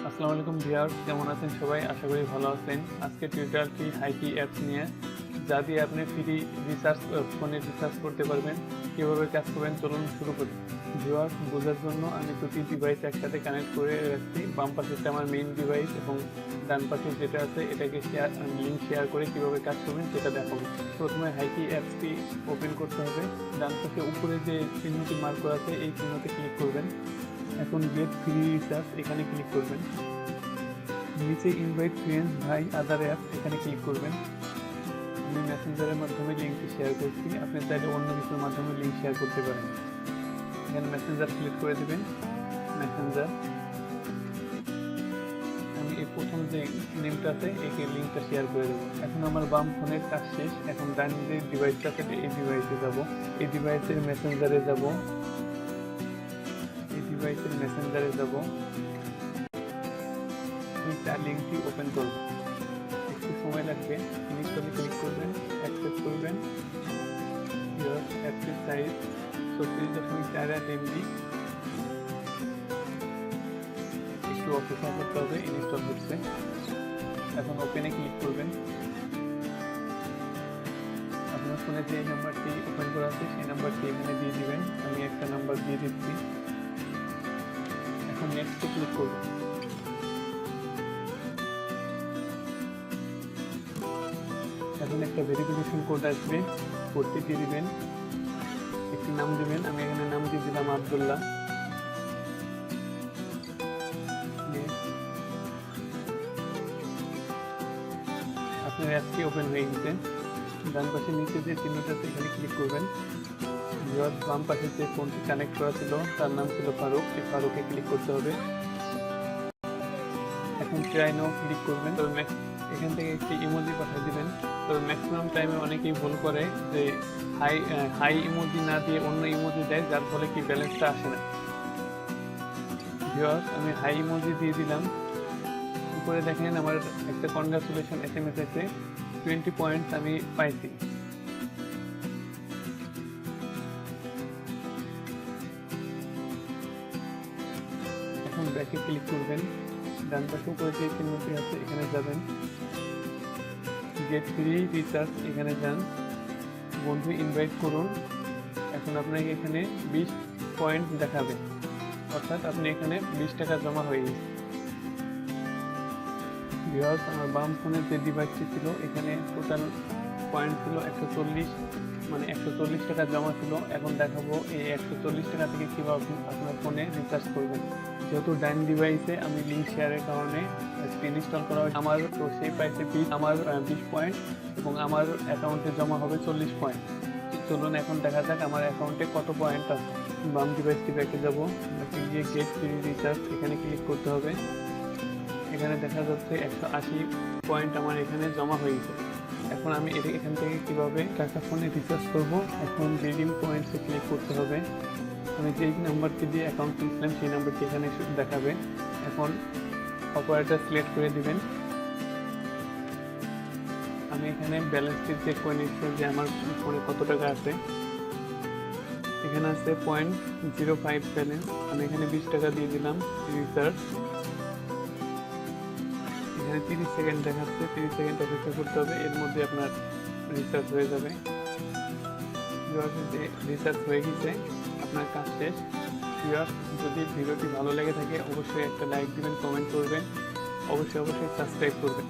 আসসালামু আলাইকুম ভিউয়ার্স, কেমন আছেন সবাই? আশা করি ভালো আছেন। আজকে টিউটোরিয়ালটি হাইকি অ্যাপস নিয়ে, যা দিয়ে আপনি ফ্রি রিচার্জ ফোনে রিচার্জ করতে পারবেন। কীভাবে কাজ করবেন চলুন শুরু করি। ভিউয়ার্স, বোঝার জন্য আমি দুটি ডিভাইস একসাথে কানেক্ট করে রাখছি। বাম পাশেরটা আমার মেইন ডিভাইস এবং ডান পাশে যেটা আছে এটাকে লিঙ্ক শেয়ার করে কীভাবে কাজ করবেন সেটা দেখাবো। প্রথমে হাইকি অ্যাপসটি ওপেন করতে হবে। ডান পাশে উপরে যে চিহ্নটি মার্ক করা আছে এই চিহ্নতে ক্লিক করবেন। এখন গেট ফ্রি রিচার্জ এখানে ক্লিক করবেন। নিচে ইনভাইট ফ্রেন্ডস ভাই আদার অ্যাপ এখানে ক্লিক করবেন। আমি মেসেঞ্জারের মাধ্যমে লিঙ্কটি শেয়ার করছি, আপনি চাইলে অন্য কিছুর মাধ্যমে লিঙ্ক শেয়ার করতে পারেন। এখানে মেসেঞ্জার সিলেক্ট করে দেবেন। মেসেঞ্জার আমি এই প্রথম যে নেমটা আছে এই লিঙ্কটা শেয়ার করে দেবো। এখন আমার বাম ফোনের কাজ শেষ। এখন ডান যে ডিভাইসটা আছে এই ডিভাইসে যাব। এই ডিভাইসের মেসেঞ্জারে যাব। লিঙ্কটি ওপেন করব। একটু সময় লাগবে। ইনিশিয়ালি ক্লিক করবেন, অ্যাক্সেস করবেন। Access size 36.4 MB। একটু অপেক্ষা করতে হবে, ইনস্টল হচ্ছে। এখন ওপেনে ক্লিক করবেন। আপনার ফোনে যে নাম্বারটি ওপেন করা আছে সেই নাম্বারটি এখানে দিয়ে দিবেন। আমি একটা নাম্বার দিয়ে দিচ্ছি। এখন নেক্সটে ক্লিক করবেন। এখন একটা ভেরিফিকেশন কোড আসবে, কোডটি দিয়ে দিবেন। একটি নাম দিবেন, আমি এখানে নাম দিয়ে দিলাম আব্দুল্লাহ। আপনার অ্যাপটি ওপেন হয়ে গেছে। ডান পাশে নিচে যে চিহ্নটা আছে এখানে ক্লিক করবেন। বাম পাশে যে ফোনটি কানেক্ট করা ছিল তার নাম ছিল ফারুক, এই ফারুকে ক্লিক করতে হবে। এখন ট্রাই নাও ক্লিক করবেন। তবে এখান থেকে একটি ইমোজি পাঠিয়ে দিবেন। তবে ম্যাক্সিমাম টাইমে অনেকেই ভুল করে যে হাই ইমোজি না দিয়ে অন্য ইমোজি দেয়, যার ফলে কি ব্যালেন্সটা আসে না। ভিউয়ার্স, আমি হাই ইমোজি দিয়ে দিলাম। উপরে দেখেন আমার একটা কনগ্রাচুলেশন SMS আছে, 20 পয়েন্টস আমি পাইছি। এখন ব্যাকে ক্লিক করবেন। ডান পাশে উপরে যে চিহ্নটি আছে এখানে যাবেন। গেট ফ্রি রিচার্জ এখানে যান। বন্ধু ইনভাইট করুন। এখন আপনাকে এখানে 20 পয়েন্ট দেখাবে, অর্থাৎ আপনি এখানে 20 টাকা জমা হয়ে গেছে। ভিউয়ার্স, আমার বাম ফোনের যে ডিভাইসটি ছিল এখানে টোটাল পয়েন্ট ছিল 140, মানে 140 টাকা জমা ছিল। এখন দেখাবো এই 140 টাকা থেকে কীভাবে আপনার ফোনে রিচার্জ করবেন। যেহেতু ডান ডিভাইসে আমি লিঙ্ক শেয়ারের কারণে ইনস্টল করা হয়, আমার তো সেই পাইছে 20 পয়েন্ট এবং আমার অ্যাকাউন্টে জমা হবে 40 পয়েন্ট। চলুন এখন দেখা যাক আমার অ্যাকাউন্টে কত পয়েন্ট আছে। বাম ডিভাইসটি ব্যাকে যাবো, গিয়ে গেট ফ্রি রিচার্জ এখানে ক্লিক করতে হবে। এখানে দেখা যাচ্ছে 180 পয়েন্ট আমার এখানে জমা হয়ে গেছে। এখন আমি এখান থেকে কিভাবে টাকা ফোনে রিচার্জ করব। এখন রিডিম পয়েন্টসে ক্লিক করতে হবে। আমি যেই নাম্বারটি দিয়ে অ্যাকাউন্ট খুলেছিলাম সেই নাম্বারটি এখানে দেখাবে। এখন অপারেটর সিলেক্ট করে দিবেন। আমি এখানে ব্যালেন্সটি চেক করে নিচ্ছি যে আমার ফোনে কত টাকা আছে। এখানে আছে 0.05 ব্যালেন্স। আমি এখানে 20 টাকা দিয়ে দিলাম রিচার্জ। এখানে 30 সেকেন্ড দেখাচ্ছে, 30 সেকেন্ড অপেক্ষা করতে হবে, এর মধ্যে আপনার রিচার্জ হয়ে যাবে। রিচার্জ হয়ে গেছে, আপনার কাজ শেষ। যদি ভিডিওটি ভালো লেগে থাকে অবশ্যই একটা লাইক দিবেন, কমেন্ট করবেন, অবশ্যই সাবস্ক্রাইব করবেন।